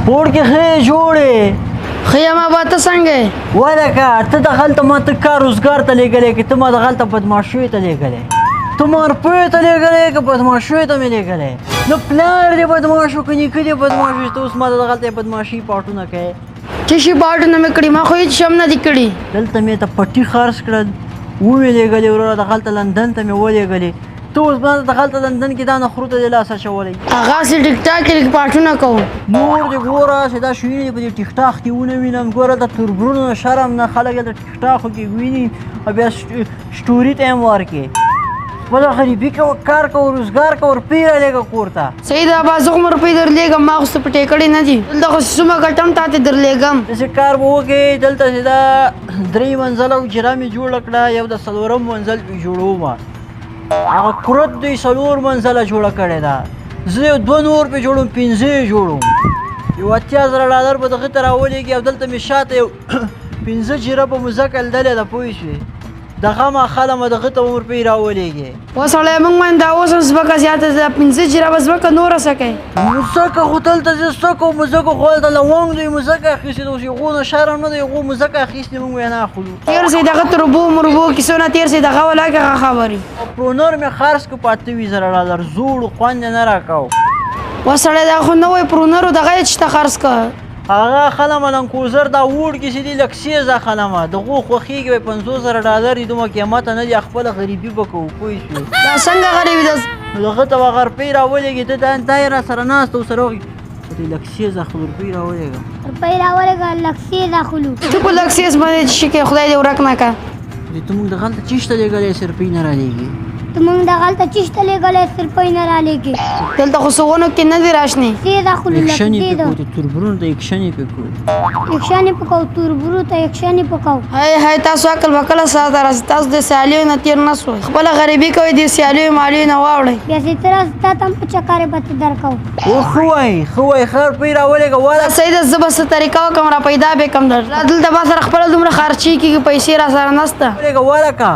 پور کې ښې جوړې خیمه به ته څنګه یې؟ ولکه ته دغلته ما ته کار روزګار ته لېږلی که ته ما دغلته بدماشیو ته لېږلی ته ما روپیو ته لېږلی که بدماشیو ته مې لېږلی نو پلار دې بدماش و که نیکه دې بدماش وي ته اوس ما ته دغلته بدماشي پاټونه کوې چې شي پاټونه مې کړي ما خو هېڅ شم نه دي کړي دلته مې ته پټي خرڅ کړل ومې لېږلې وروره دغلته لندن ته مې ولېږلې ته اوس ما ته دغلته لندن کې دا نخرو ته دې لاس اچولی هغسې ټیک ټاک کې لږ پاټونه کوم نور دې ګوره چې دا شوینې په دې ټیک ټاک کې ونه وینم ګوره د توربرونو نه شرم نه خلک د ټیک ټاکو کې ویني او بیا سټوري ته هم ورکې بله غریبي کوه کار کوه روزګار کوه روپۍ رالېږه کور ته صحیح ده ابا زه خو مې روپۍ درلېږم ما خو څه پټې کړې نه دي دلته خو څومره ګټم تا ته درلېږم داسې کار به وکړې دلته چې دا 3 منزله حجره مې جوړه کړه یو د 4 منزل پې جوړوم هغه کرت دوی 4 منزله جوړه کړې ده زه یو 2 نور پې جوړوم 5 یې جوړوم یو 80,000 به دغه ته راولېږي او دلته مې شاته یو 5 جیره په مځکه لیدلې ده پوه شوې دغه ماښاله مې دغه ته به روپۍ راولېږې و سړی موږ باندې دا اوس هم ځمکه زیاته ده 15 جیره به ځمکه نوره څه کوي مځکه خو دلته زه څه کوم مځکه خو هلته لونګ دوی مځکه اخیستې ده اوس هغو نه شرم نه دی هغو مځکه اخیستې موږ یې نه اخلو تېر سئ دغه تربو مربو کیسو نه تېر سئ دغه ولاکې هغه خبرې پرونر مې خرڅ کړو په 28,000 زوړ خوند یې نه راکاو و سړی دا خو نوی پرونرو دغه یې چې ته خرڅ که هغه خلمه لنکوزر دا ووړ کې چې دي لږ سیزه خلمه دغو خوښېږي به $50,000 دي دومره قیمته نه دي خپله غریبي به کوو پوه شوې دا څنګه غریبي ده نو دغه ته به هغه روپۍ راولېږي ته دا یې را سره ناست او سره وغږي په دې لږ سیزه خو روپۍ راولېږه روپۍ راولېږه لږ سیز اخلو ته په لږ سیز باندې چې شي کوې خدای دې ورک نه که ته موږ دغلته چیشته لېږلی چې روپۍ نه رالېږي ته موږ دغلته چیشته لېږلی چې روپۍ نه رالېږي دلته خو څه ونو کې نه دي راشنې سیز اخلو لږ یکشنې سیز پې کوو ته توربرونو ته یکشنې پې کوو یکشانې پکوو توربرو ته یکشانې پکوو هی هی تاسو عقل به کله ساته راسي تاسو د سیالیو نه تېر نه سوئ خپله غریبي کوئ د سیالیو مالیو نه واوړئ بیا چې ته راسې تا ته هم په چکرې به ته درکوو او ښه وایي ښه وایي ښه روپۍ راولېږه دا صحیح ده زه به څه طریقه وکړم را پیدا به کړم را دلته ما سره خپله دومره خرچې کېږي پیسې را سره نشته ولکه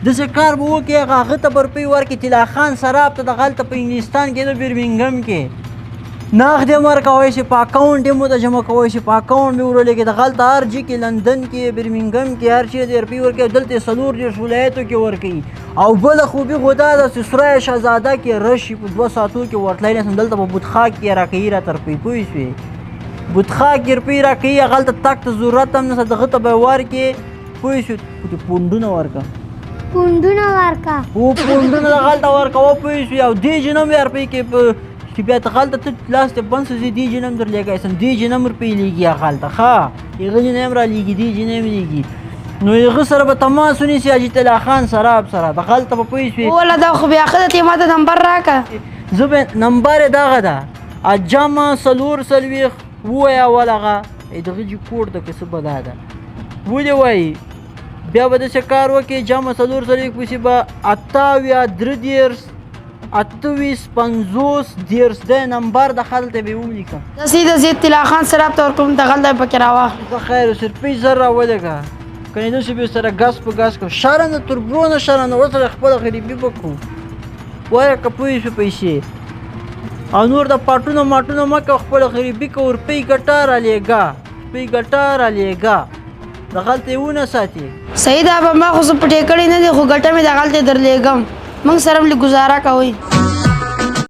داسې کار به وکړې هغه ته به روپۍ ورکړې طلا خان سراب ته دغلته په انګلستان کې د برمنګم کې نغد یې ورکوی شي په اکاونټ یې مو ته جمع کوی شي په اکاونټ مې ورولېږي دغلته هر جي کې لندن کې برمنګم کې هر شي ته روپۍ ورکوي دلته یې 4 ولایتو کې ورکوي او بله خوبي خو دا ده چې سرای شهزاده کې رشي په 2 ساعتو کې ورتلی نه شم دلته په بوتخاک کې راکوي راته روپۍ پوه شوې بوتخاک کې روپۍ راکوي هغلته تګ ته ضرورت هم نشته دغه ته به یې ورکړې پوه شو پونډونه ورکړه پونډونه ورکه پونډونه دغلته ورکوه پوه شوې او دې جنم بیا روپۍ کې چې بیا هغلته ته لاس ته بند شو زه دې جنم درلېږی سم دې جنم روپۍ لېږي هغلته ښه هغه جنم هم رالېږي دې جنم لېږي نو هغه سره به تماس ونیسي حاجي طلا خان سراب سره دغلته به پوه شوې وله دا خو بیا ښه ده ته ما ته نمبر راکړه زه به نمبر یې دغه ده جمع 4 ووایه اول هغه دغه جي کوډ ده که څه به دا ده ولې وایي بیا به داسې کار وکړې جمع 4 پسې به 28 50 دی نمبر د خلته به یې ولیکه داسې ده زه طلا خان سراب ته ورکوم دغلته یې پکې راواخلي ښه خیر اوس روپۍ زر راولېږه کنې داسې به سره ګس په ګس کړو شرم د تربرو نه شرم نه ورسره خپله غریبي به کوو وایه که پوه شو پیسې او نور د پاټونو ماټونو مه کوه خپله غریبي کوه روپۍ ګټه رالېږه روپۍ ګټه رالېږه دغلته یې ونه ساتي صحیح ده به ما خو څه پټې کړې نه دي خو ګټه مې دغلته درلېږم موږ سره هم لږ ګزاره کوئ